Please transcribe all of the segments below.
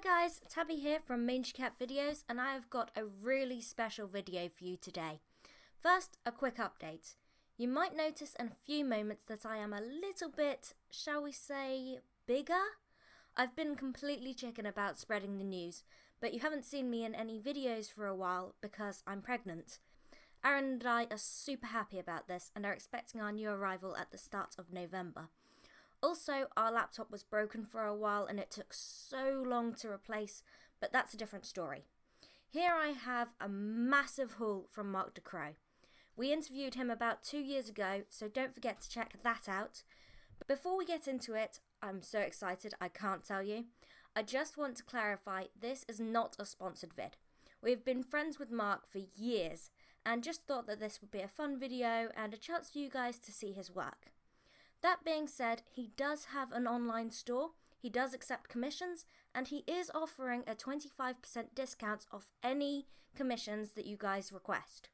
Hi guys, Tabby here from Mangy videos, and I have got a really special video for you today. First, a quick update. You might notice in a few moments that I am a little bit, shall we say, bigger? I've been completely chicken about spreading the news, but you haven't seen me in any videos for a while because I'm pregnant. Aaron and I are super happy about this and are expecting our new arrival at the start of November. Also, our laptop was broken for a while and it took so long to replace, but that's a different story. Here I have a massive haul from Marc Ducrow. We interviewed him about 2 years ago, so don't forget to check that out. But before we get into it, I'm so excited I can't tell you. I just want to clarify, this is not a sponsored vid. We've been friends with Marc for years and just thought that this would be a fun video and a chance for you guys to see his work. That being said, he does have an online store, he does accept commissions, and he is offering a 25% discount off any commissions that you guys request.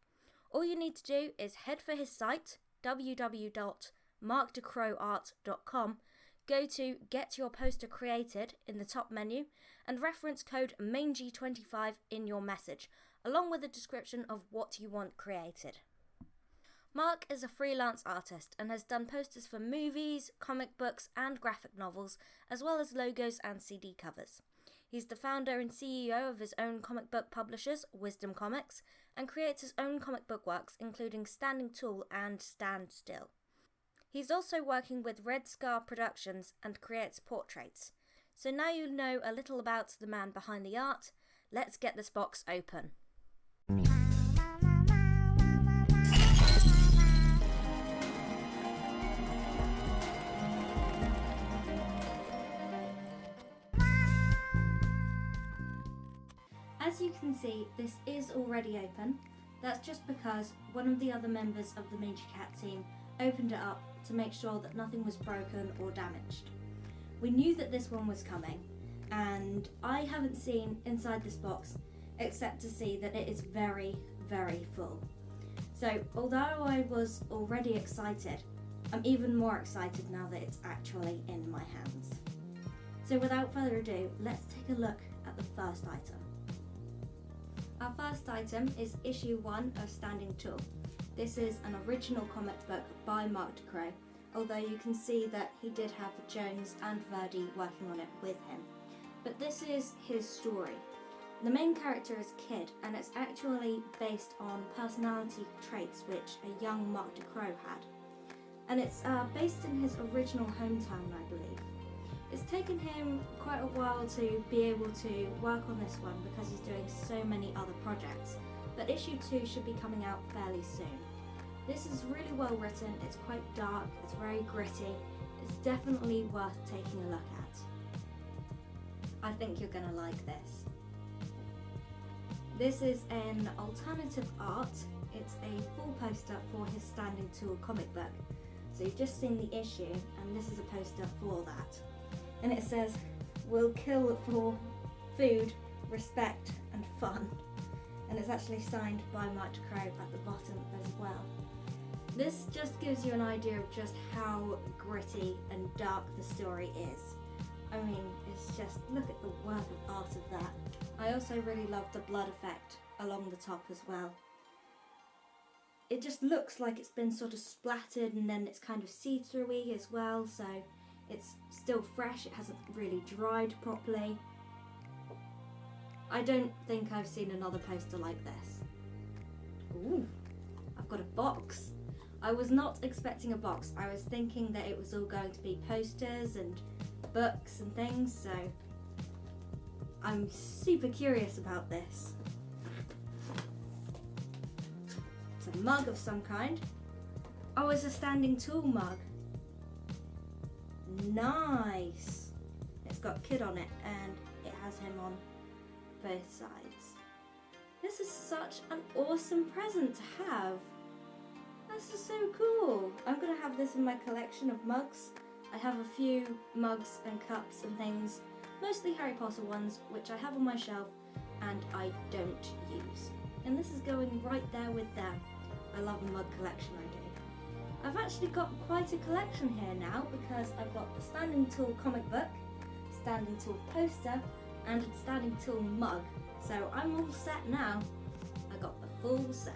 All you need to do is head for his site, www.marcducrowart.com, go to Get Your Poster Created in the top menu, and reference code Mangy25 in your message, along with a description of what you want created. Marc is a freelance artist and has done posters for movies, comic books and graphic novels, as well as logos and CD covers. He's the founder and CEO of his own comic book publishers, Wisdom Comics, and creates his own comic book works, including Standing Tall and Stand Still. He's also working with Red Scar Productions and creates portraits. So now you know a little about the man behind the art. Let's get this box open. As you can see, this is already open. That's just because one of the other members of the Mangy team opened it up to make sure that nothing was broken or damaged. We knew that this one was coming, and I haven't seen inside this box except to see that it is very, very full. So although I was already excited, I'm even more excited now that it's actually in my hands. So without further ado, let's take a look at the first item. Our first item is issue 1 of Standing Tall. This is an original comic book by Marc Ducrow, although you can see that he did have Jones and Verdi working on it with him. But this is his story. The main character is Kid, and it's actually based on personality traits which a young Marc Ducrow had. And it's based in his original hometown, I believe. It's taken him quite a while to be able to work on this one because he's doing so many other projects, but issue 2 should be coming out fairly soon. This is really well written, it's quite dark, it's very gritty, it's definitely worth taking a look at. I think you're going to like this. This is an alternative art, it's a full poster for his Standing Tall comic book. So you've just seen the issue and this is a poster for that. And it says, "We'll kill for food, respect and fun." And it's actually signed by Marc Ducrow at the bottom as well. This just gives you an idea of just how gritty and dark the story is. I mean, it's just, look at the work of art of that. I also really love the blood effect along the top as well. It just looks like it's been sort of splattered and then it's kind of see-through-y as well, so it's still fresh, it hasn't really dried properly. I don't think I've seen another poster like this. Ooh, I've got a box. I was not expecting a box. I was thinking that it was all going to be posters and books and things, so I'm super curious about this. It's a mug of some kind. Oh, it's a Standing Tall mug. Nice! It's got Kid on it and it has him on both sides. This is such an awesome present to have. This is so cool. I'm going to have this in my collection of mugs. I have a few mugs and cups and things, mostly Harry Potter ones, which I have on my shelf and I don't use. And this is going right there with them. I love a mug collection, I do. I've actually got quite a collection here now because I've got the Standing Tall comic book, Standing Tall poster, and a standing tall mug, so I'm all set now. I got the full set.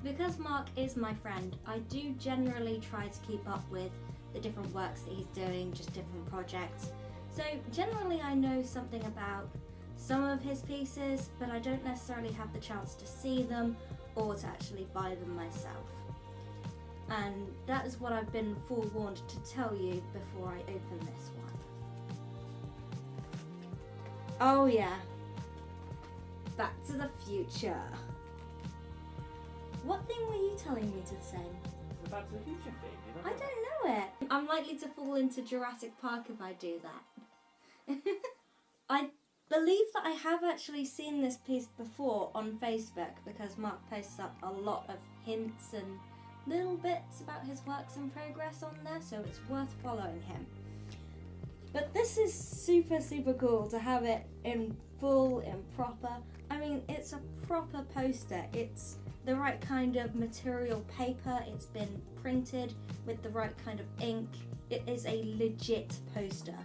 Because Marc is my friend, I do generally try to keep up with the different works that he's doing, just different projects. So generally I know something about some of his pieces, but I don't necessarily have the chance to see them or to actually buy them myself. And that is what I've been forewarned to tell you before I open this one. Oh yeah, Back to the Future. What thing were you telling me to say? The Back to the Future thing, you know? I don't know it. I'm likely to fall into Jurassic Park if I do that. I believe that I have actually seen this piece before on Facebook because Marc posts up a lot of hints and little bits about his works in progress on there, so it's worth following him. But this is super cool to have it in full, in proper. I mean, it's a proper poster. It's the right kind of material paper. It's been printed with the right kind of ink. It is a legit poster.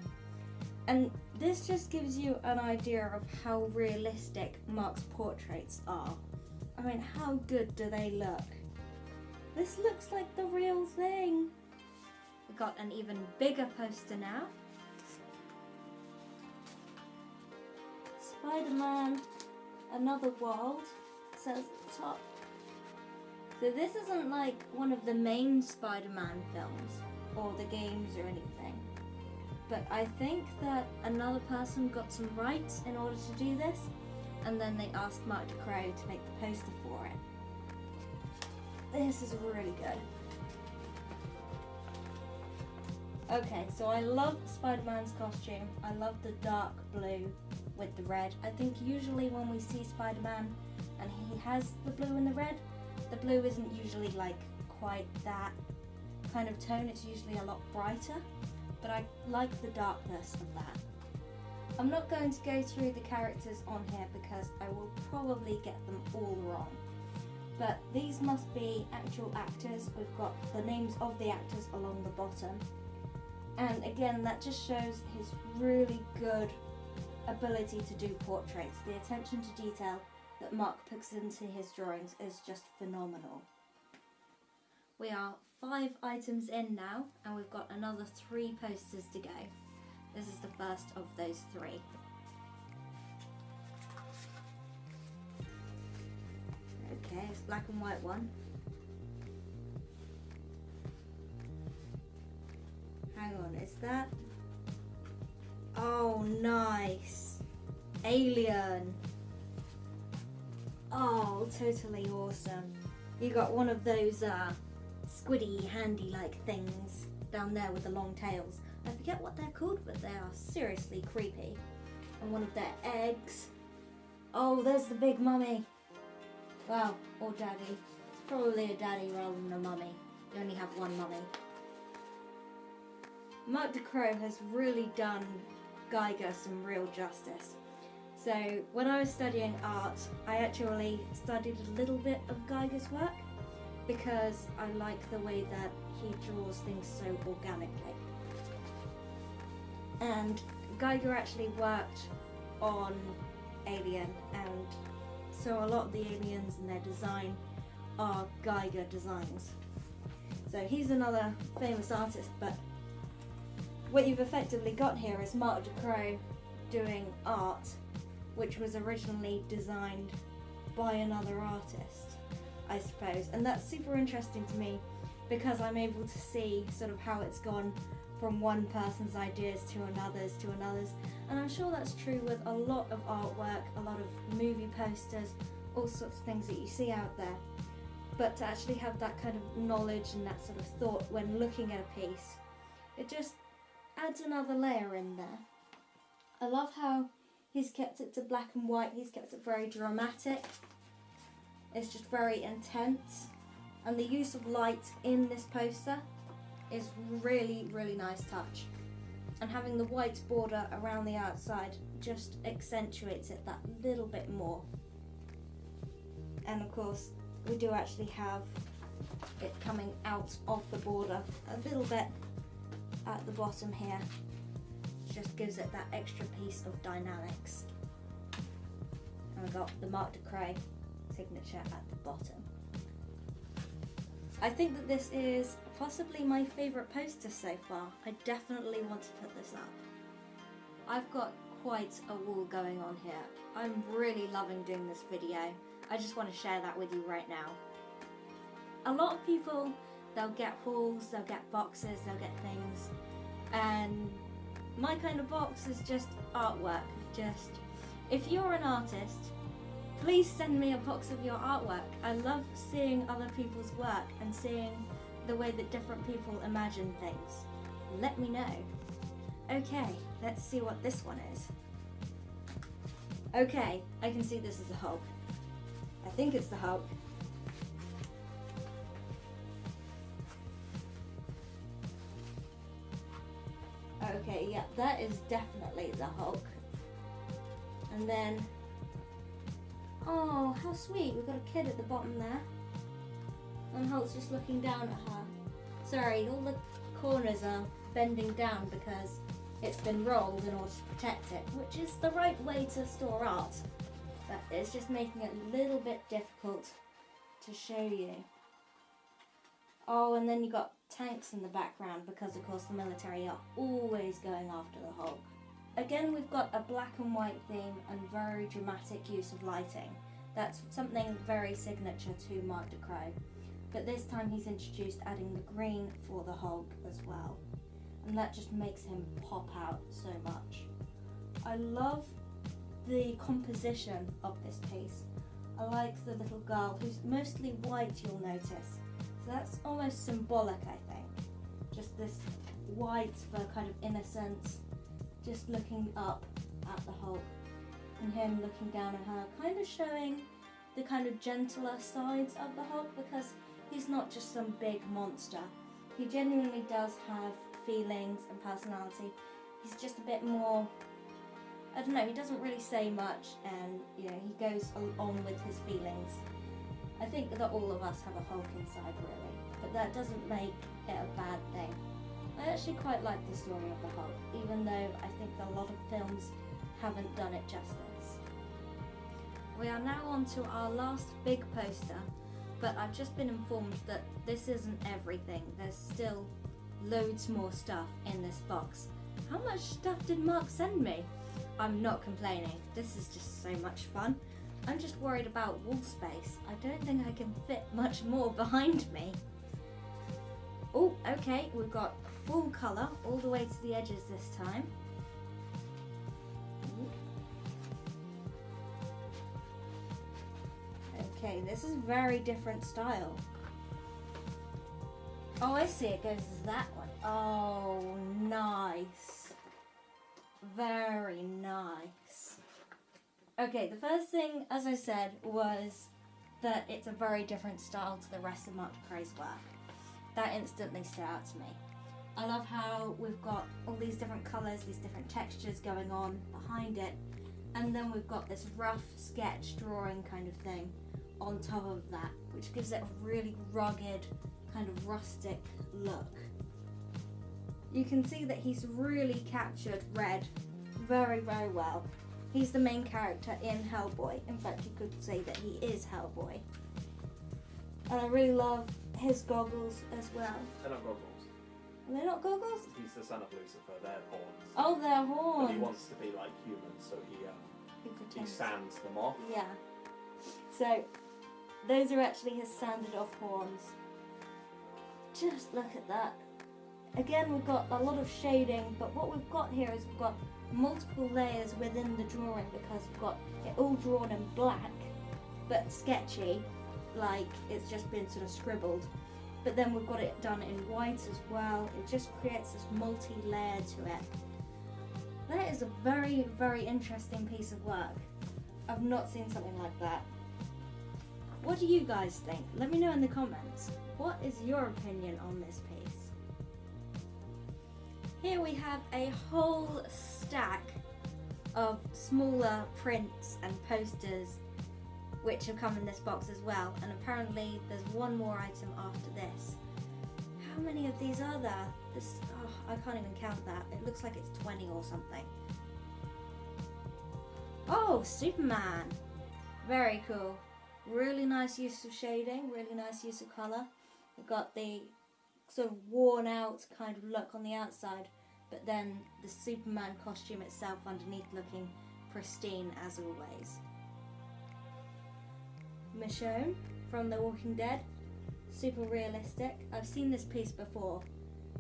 And this just gives you an idea of how realistic Marc's portraits are. I mean, how good do they look? This looks like the real thing. We've got an even bigger poster now. Spider-Man, Another World, says at the top. So this isn't like one of the main Spider-Man films or the games or anything. But I think that another person got some rights in order to do this, and then they asked Marc Ducrow to make the poster for it. This is really good. Okay, so I love Spider-Man's costume. I love the dark blue with the red. I think usually when we see Spider-Man and he has the blue and the red, the blue isn't usually like quite that kind of tone. It's usually a lot brighter, but I like the darkness of that. I'm not going to go through the characters on here because I will probably get them all wrong. But these must be actual actors. We've got the names of the actors along the bottom. And again, that just shows his really good ability to do portraits. The attention to detail that Marc puts into his drawings is just phenomenal. We are 5 items in now, and we've got another 3 posters to go. This is the first of those 3. Okay, it's black and white one. Hang on, is that? Oh, nice. Alien. Oh, totally awesome. You got one of those squiddy handy-like things down there with the long tails. I forget what they're called, but they are seriously creepy. And one of their eggs. Oh, there's the big mummy. Well, or daddy. It's probably a daddy rather than a mummy. You only have one mummy. Marc Ducrow has really done Geiger some real justice. So when I was studying art, I actually studied a little bit of Geiger's work because I like the way that he draws things so organically. And Geiger actually worked on Alien, and so a lot of the aliens and their design are Geiger designs. So he's another famous artist, but what you've effectively got here is Marc Ducrow doing art which was originally designed by another artist, I suppose. And that's super interesting to me because I'm able to see sort of how it's gone from one person's ideas to another's. And I'm sure that's true with a lot of artwork, a lot of movie posters, all sorts of things that you see out there. But to actually have that kind of knowledge and that sort of thought when looking at a piece, it just adds another layer in there. I love how he's kept it to black and white. He's kept it very dramatic. It's just very intense. And the use of light in this poster is really, really nice touch. And having the white border around the outside just accentuates it that little bit more. And of course, we do actually have it coming out of the border a little bit at the bottom here, which just gives it that extra piece of dynamics. And we've got the Marc Ducrow signature at the bottom. I think that this is possibly my favourite poster so far. I definitely want to put this up. I've got quite a wall going on here. I'm really loving doing this video. I just want to share that with you right now. A lot of people, they'll get hauls, they'll get boxes, they'll get things, and my kind of box is just artwork. Just, if you're an artist, please send me a box of your artwork. I love seeing other people's work and seeing the way that different people imagine things. Let me know. Okay, let's see what this one is. Okay, I can see this is the Hulk. I think it's the Hulk. Okay, yeah, that is definitely the Hulk. And then, oh, how sweet, we've got a kid at the bottom there. And Hulk's just looking down at her. Sorry, all the corners are bending down because it's been rolled in order to protect it, which is the right way to store art. But it's just making it a little bit difficult to show you. Oh, and then you've got tanks in the background because of course the military are always going after the Hulk. Again, we've got a black and white theme and very dramatic use of lighting. That's something very signature to Marc Ducrow. But this time he's introduced adding the green for the Hulk as well. And that just makes him pop out so much. I love the composition of this piece. I like the little girl who's mostly white, you'll notice. So that's almost symbolic, I think. Just this white for kind of innocence, just looking up at the Hulk and him looking down at her, kind of showing the kind of gentler sides of the Hulk because he's not just some big monster. He genuinely does have feelings and personality. He's just a bit more, I don't know, he doesn't really say much and you know, he goes on with his feelings. I think that all of us have a Hulk inside really, but that doesn't make it a bad thing. I actually quite like the story of the Hulk, even though I think a lot of films haven't done it justice. We are now on to our last big poster, but I've just been informed that this isn't everything. There's still loads more stuff in this box. How much stuff did Mark send me? I'm not complaining. This is just so much fun. I'm just worried about wall space. I don't think I can fit much more behind me. Oh, okay, we've got full colour all the way to the edges this time. Okay, this is very different style. Oh, I see, it goes as that one. Oh, nice. Very nice. Okay, the first thing, as I said, was that it's a very different style to the rest of Marc Ducrow's work. That instantly stood out to me. I love how we've got all these different colours, these different textures going on behind it, and then we've got this rough sketch drawing kind of thing on top of that, which gives it a really rugged, kind of rustic look. You can see that he's really captured red very, very well. He's the main character in Hellboy. In fact, you could say that he is Hellboy. And I really love his goggles as well. They're not goggles. Are they not goggles? He's the son of Lucifer, they're horns. Oh, they're horns. But he wants to be like human, so he sands them off. Yeah. So, those are actually his sanded off horns. Just look at that. Again, we've got a lot of shading, but what we've got here is we've got multiple layers within the drawing because we've got it all drawn in black, but sketchy, like it's just been sort of scribbled. But then we've got it done in white as well. It just creates this multi-layer to it. That is a very, very interesting piece of work. I've not seen something like that. What do you guys think? Let me know in the comments. What is your opinion on this piece? Here we have a whole stack of smaller prints and posters which have come in this box as well, and apparently there's one more item after this. How many of these are there? I can't even count that. It looks like it's 20 or something. Oh, Superman! Very cool. Really nice use of shading, really nice use of colour. We've got the sort of worn out kind of look on the outside, but then the Superman costume itself underneath looking pristine as always. Michonne from The Walking Dead. Super realistic. I've seen this piece before.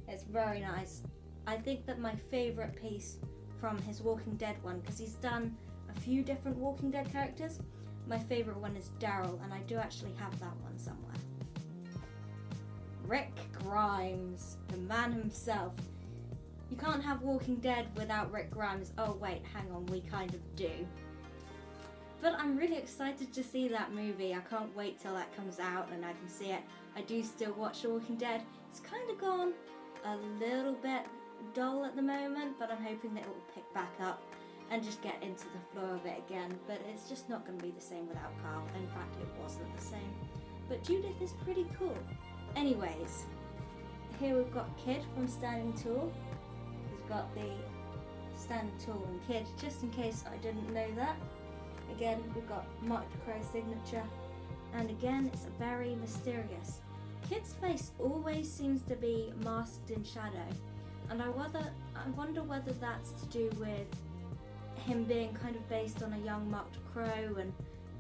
It's very nice. I think that my favourite piece from his Walking Dead one, because he's done a few different Walking Dead characters, my favourite one is Daryl, and I do actually have that one somewhere. Rick Grimes, the man himself. You can't have Walking Dead without Rick Grimes. Oh wait, hang on, we kind of do. But I'm really excited to see that movie. I can't wait till that comes out and I can see it. I do still watch The Walking Dead. It's kind of gone a little bit dull at the moment, but I'm hoping that it will pick back up and just get into the flow of it again. But it's just not going to be the same without Carl. In fact, it wasn't the same. But Judith is pretty cool. Anyways, here we've got Kid from Standing Tall. He's got the Standing Tall and Kid, just in case I didn't know that. Again, we've got Marc Ducrow's signature, and again, it's very mysterious. Kid's face always seems to be masked in shadow, and I wonder whether that's to do with him being kind of based on a young Marc Ducrow and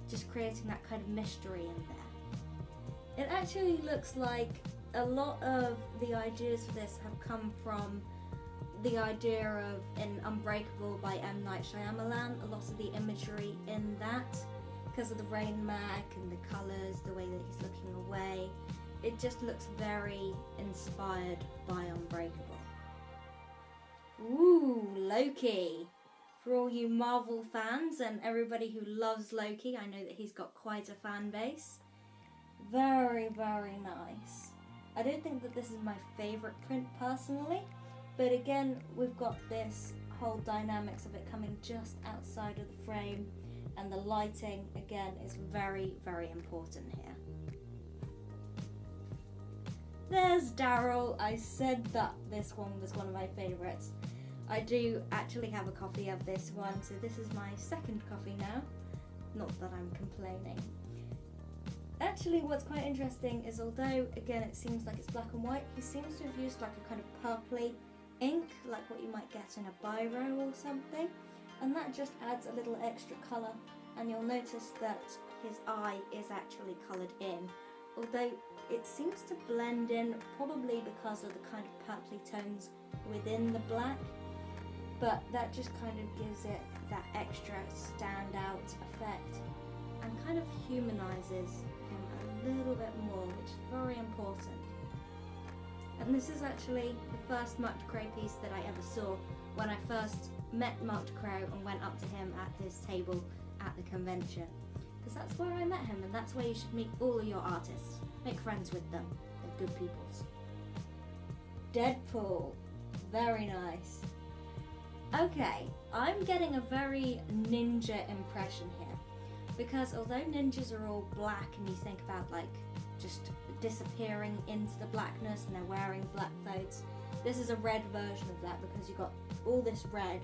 just creating that kind of mystery in there. It actually looks like a lot of the ideas for this have come from the idea of in Unbreakable by M. Night Shyamalan, a lot of the imagery in that, because of the rain mac and the colours, the way that he's looking away, it just looks very inspired by Unbreakable. Ooh, Loki! For all you Marvel fans and everybody who loves Loki, I know that he's got quite a fan base. Very, very nice. I don't think that this is my favourite print personally, but again, we've got this whole dynamics of it coming just outside of the frame, and the lighting, again, is very, very important here. There's Daryl. I said that this one was one of my favourites. I do actually have a copy of this one, so this is my second copy now. Not that I'm complaining. Actually, what's quite interesting is, although, again, it seems like it's black and white, he seems to have used like a kind of purpley ink, like what you might get in a biro or something, and that just adds a little extra colour, and you'll notice that his eye is actually coloured in, although it seems to blend in, probably because of the kind of purpley tones within the black, but that just kind of gives it that extra standout effect and kind of humanises him a little bit more, which is very important. And this is actually the first Marc Ducrow piece that I ever saw when I first met Marc Ducrow and went up to him at his table at the convention. Because that's where I met him, and that's where you should meet all of your artists. Make friends with them. They're good peoples. Deadpool. Very nice. Okay, I'm getting a very ninja impression here. Because although ninjas are all black and you think about like just disappearing into the blackness and they're wearing black clothes, this is a red version of that because you've got all this red,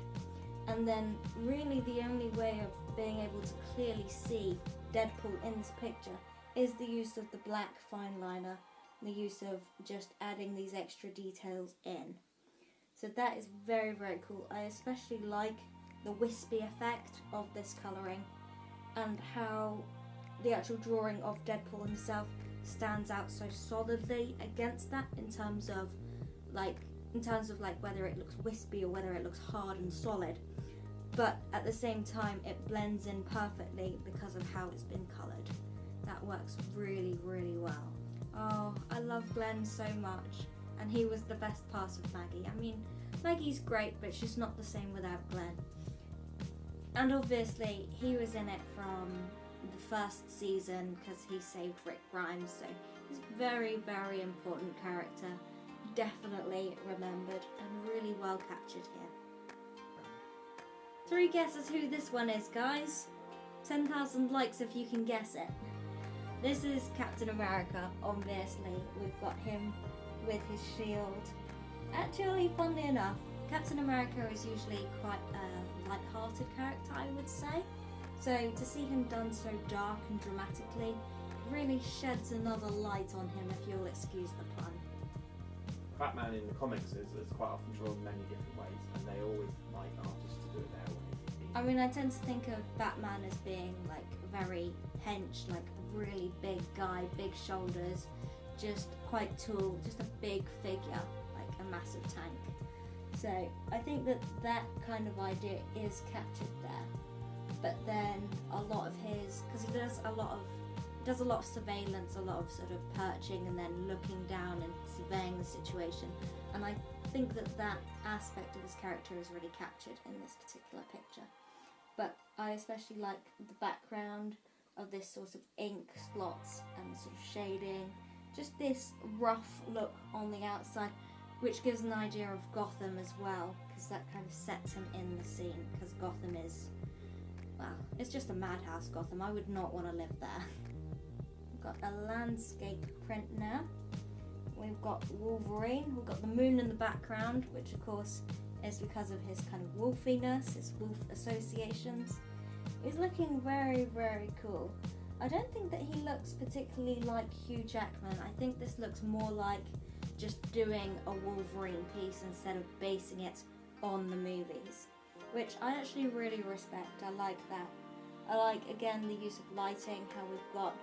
and then really the only way of being able to clearly see Deadpool in this picture is the use of the black fine liner, the use of just adding these extra details in. So that is very, very cool. I especially like the wispy effect of this colouring and how the actual drawing of Deadpool himself stands out so solidly against that in terms of whether it looks wispy or whether it looks hard and solid, but at the same time it blends in perfectly because of how it's been coloured. That works really, really well. Oh, I love Glenn so much, and he was the best part of Maggie. I mean, Maggie's great, but she's not the same without Glenn. And obviously he was in it from the first season because he saved Rick Grimes, so he's a very, very important character, definitely remembered and really well captured here. 3 guesses who this one is, guys. 10,000 likes if you can guess it. This is Captain America, obviously. We've got him with his shield. Actually, funnily enough, Captain America is usually quite a light-hearted character, I would say. So to see him done so dark and dramatically really sheds another light on him, if you'll excuse the pun. Batman in the comics is quite often drawn many different ways, and they always like artists to do it their way. I mean, I tend to think of Batman as being like very hench, like a really big guy, big shoulders, just quite tall, just a big figure, like a massive tank. So I think that kind of idea is captured there. But then a lot of his, because he does a lot of surveillance, a lot of sort of perching and then looking down and surveying the situation. And I think that aspect of his character is really captured in this particular picture. But I especially like the background of this sort of ink spots and sort of shading, just this rough look on the outside, which gives an idea of Gotham as well, because that kind of sets him in the scene, because Gotham is, well, it's just a madhouse, Gotham. I would not want to live there. We've got a landscape print now. We've got Wolverine, we've got the moon in the background, which of course is because of his kind of wolfiness, his wolf associations. He's looking very, very cool. I don't think that he looks particularly like Hugh Jackman. I think this looks more like just doing a Wolverine piece instead of basing it on the movies, which I actually really respect. I like that. I like, again, the use of lighting, how we've got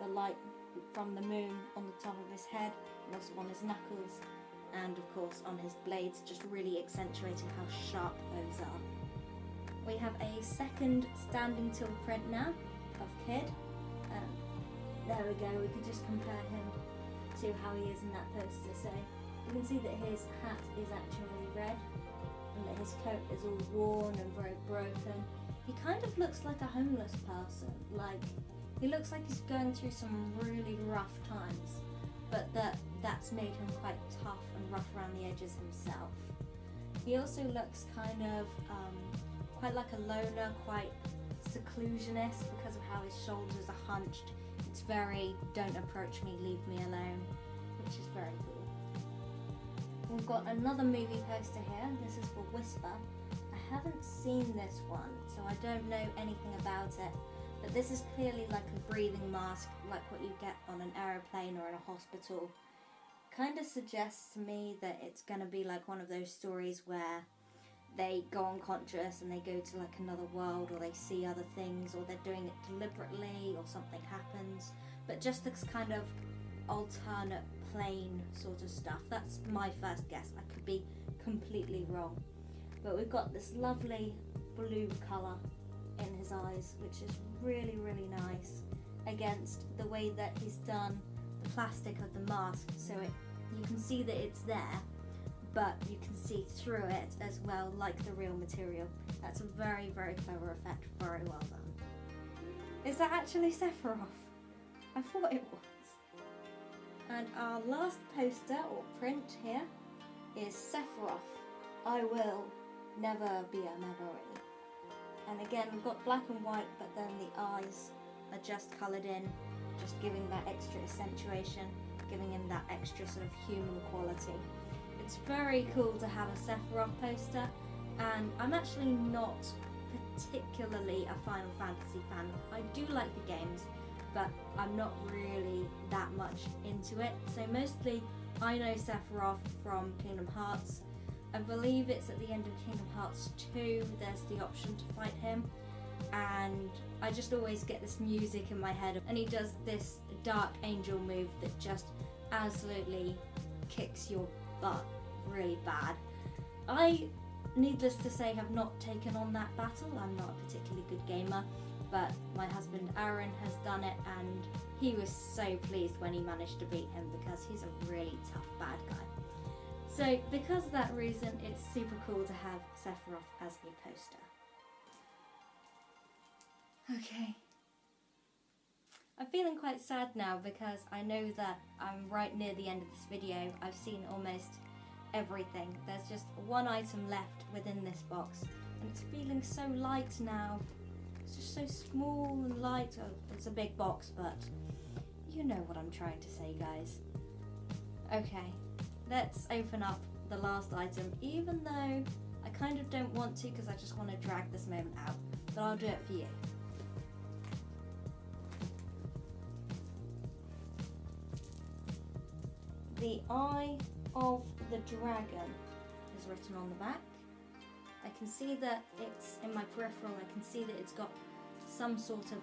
the light from the moon on the top of his head and also on his knuckles, and of course on his blades, just really accentuating how sharp those are. We have a second standing till print now of Kid. There we go, we could just compare him to how he is in that poster. So you can see that his hat is actually red and that his coat is all worn and very broken. He kind of looks like a homeless person, like he looks like he's going through some really rough times, but that's made him quite tough and rough around the edges himself. He also looks kind of quite like a loner, quite seclusionist because of how his shoulders are hunched. It's very, don't approach me, leave me alone, which is very cool. We've got another movie poster here. This is for Whisper. I haven't seen this one, so I don't know anything about it, but this is clearly like a breathing mask, like what you get on an aeroplane or in a hospital. Kind of suggests to me that it's going to be like one of those stories where they go unconscious and they go to like another world, or they see other things, or they're doing it deliberately, or something happens, but just this kind of alternate plane sort of stuff. That's my first guess. I could be completely wrong. But we've got this lovely blue colour in his eyes, which is really, really nice, against the way that he's done the plastic of the mask, so you can see that it's there, but you can see through it as well, like the real material. That's a very, very clever effect. Very well done. Is that actually Sephiroth? I thought it was. And our last poster or print here is Sephiroth, I will never be a memory. And again, we've got black and white, but then the eyes are just coloured in, just giving that extra accentuation, giving him that extra sort of human quality. It's very cool to have a Sephiroth poster, and I'm actually not particularly a Final Fantasy fan. I do like the games, but I'm not really that much into it. So mostly I know Sephiroth from Kingdom Hearts. I believe it's at the end of Kingdom Hearts 2, there's the option to fight him, and I just always get this music in my head, and he does this Dark Angel move that just absolutely kicks your butt really bad. I, needless to say, have not taken on that battle. I'm not a particularly good gamer, but my husband Aaron has done it, and he was so pleased when he managed to beat him, because he's a really tough bad guy. So because of that reason, it's super cool to have Sephiroth as a poster. Okay. I'm feeling quite sad now because I know that I'm right near the end of this video. I've seen almost everything. There's just one item left within this box, and it's feeling so light now. It's just so small and light. Oh, it's a big box, but you know what I'm trying to say, guys. Okay, let's open up the last item, even though I kind of don't want to because I just want to drag this moment out, but I'll do it for you. The Eye of the Dragon is written on the back. I can see that it's in my peripheral, I can see that it's got some sort of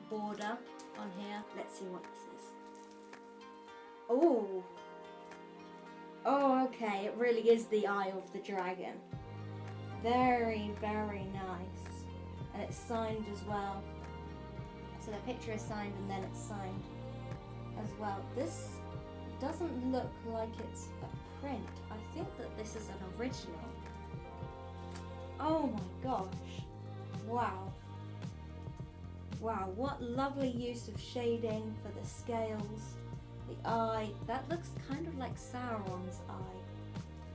border on here. Let's see what this is. Oh! Oh, okay, it really is the Eye of the Dragon. Very, very nice. And it's signed as well. So the picture is signed and then it's signed as well. This doesn't look like it's a print. I think that this is an original. Oh my gosh. Wow. Wow, what lovely use of shading for the scales. The eye, that looks kind of like Sauron's eye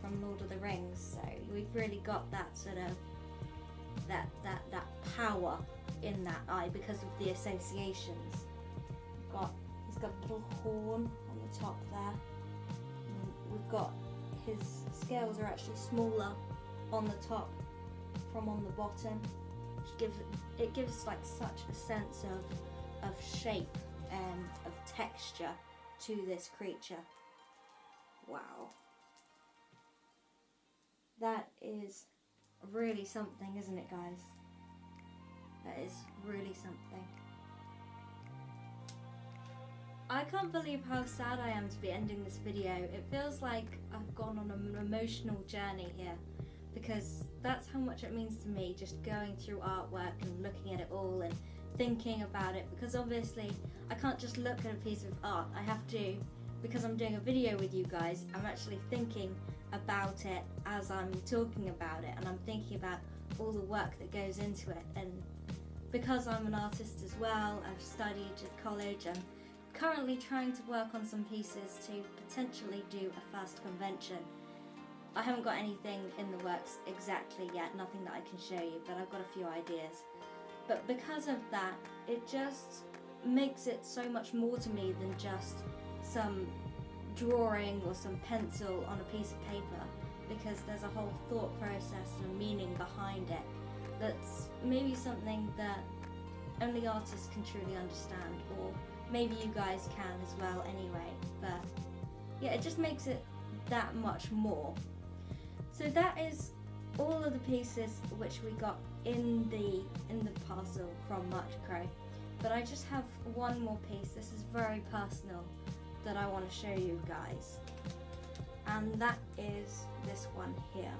from Lord of the Rings. So we've really got that sort of, that power in that eye because of the associations. He's got a little horn on the top there. And we've got his scales are actually smaller on the top from on the bottom, which gives like such a sense of shape and of texture to this creature. Wow. That is really something, isn't it, guys? That is really something. I can't believe how sad I am to be ending this video. It feels like I've gone on an emotional journey here because that's how much it means to me, just going through artwork and looking at it all and thinking about it, because obviously I can't just look at a piece of art. I have to, because I'm doing a video with you guys, I'm actually thinking about it as I'm talking about it, and I'm thinking about all the work that goes into it. And because I'm an artist as well, I've studied at college, I'm currently trying to work on some pieces to potentially do a first convention. I haven't got anything in the works exactly yet, nothing that I can show you, but I've got a few ideas. But because of that, it just makes it so much more to me than just some drawing or some pencil on a piece of paper, because there's a whole thought process and a meaning behind it that's maybe something that only artists can truly understand, or maybe you guys can as well anyway. But yeah, it just makes it that much more. So that is all of the pieces which we got in the parcel from Marc Ducrow. But I just have one more piece. This is very personal that I want to show you guys, and that is this one here.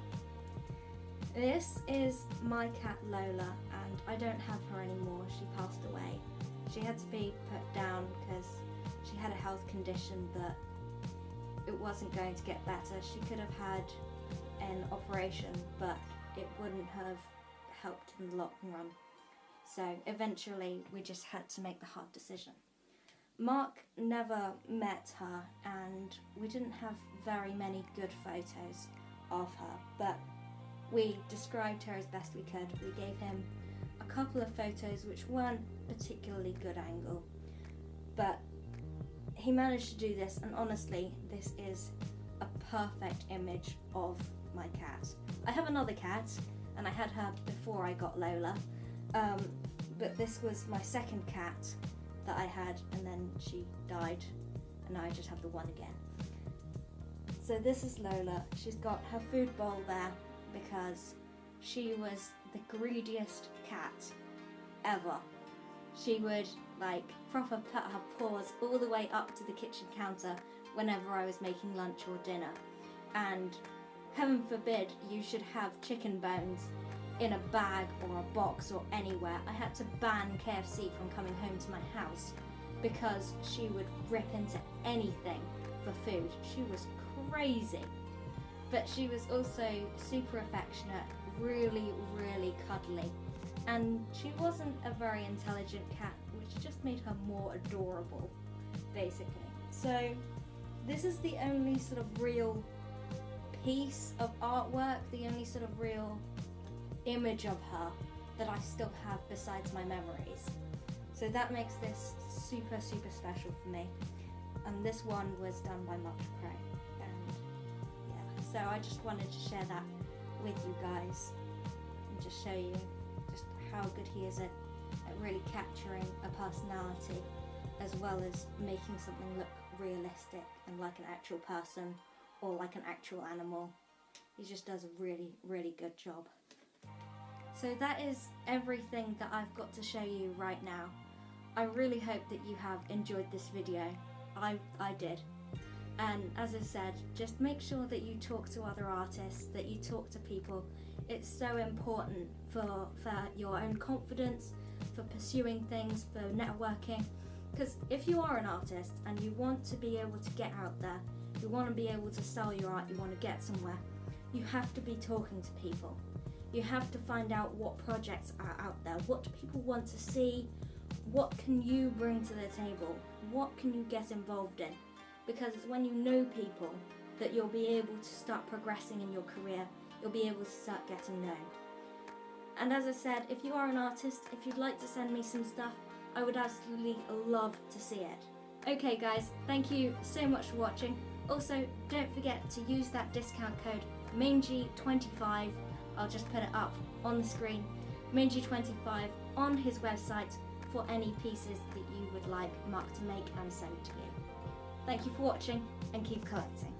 This is my cat Lola, and I don't have her anymore. She passed away. She had to be put down because she had a health condition that it wasn't going to get better. She could have had an operation, but it wouldn't have helped in the long run. So eventually we just had to make the hard decision. Marc never met her, and we didn't have very many good photos of her, but we described her as best we could. We gave him a couple of photos which weren't particularly good angle, but he managed to do this, and honestly, this is a perfect image of my cat. I have another cat, and I had her before I got Lola, but this was my second cat that I had, and then she died, and now I just have the one again. So this is Lola. She's got her food bowl there because she was the greediest cat ever. She would like proper put her paws all the way up to the kitchen counter whenever I was making lunch or dinner, and heaven forbid you should have chicken bones in a bag or a box or anywhere. I had to ban KFC from coming home to my house because she would rip into anything for food. She was crazy. But she was also super affectionate, really, really cuddly. And she wasn't a very intelligent cat, which just made her more adorable, basically. So this is the only sort of real piece of artwork, the only sort of real image of her that I still have besides my memories. So that makes this super, super special for me. And this one was done by Marc Ducrow. And So I just wanted to share that with you guys and just show you just how good he is at really capturing a personality, as well as making something look realistic and like an actual person or like an actual animal. He just does a really, really good job. So that is everything that I've got to show you right now. I really hope that you have enjoyed this video. I did. And as I said, just make sure that you talk to other artists, that you talk to people. It's so important for your own confidence, for pursuing things, for networking. Because if you are an artist and you want to be able to get out there, you want to be able to sell your art, you want to get somewhere, you have to be talking to people. You have to find out what projects are out there, what do people want to see, what can you bring to the table, what can you get involved in. Because it's when you know people that you'll be able to start progressing in your career, you'll be able to start getting known. And as I said, if you are an artist, if you'd like to send me some stuff, I would absolutely love to see it. Okay guys, thank you so much for watching. Also, don't forget to use that discount code Mangy25. I'll just put it up on the screen. Mangy25 on his website for any pieces that you would like Marc to make and send to you. Thank you for watching and keep collecting.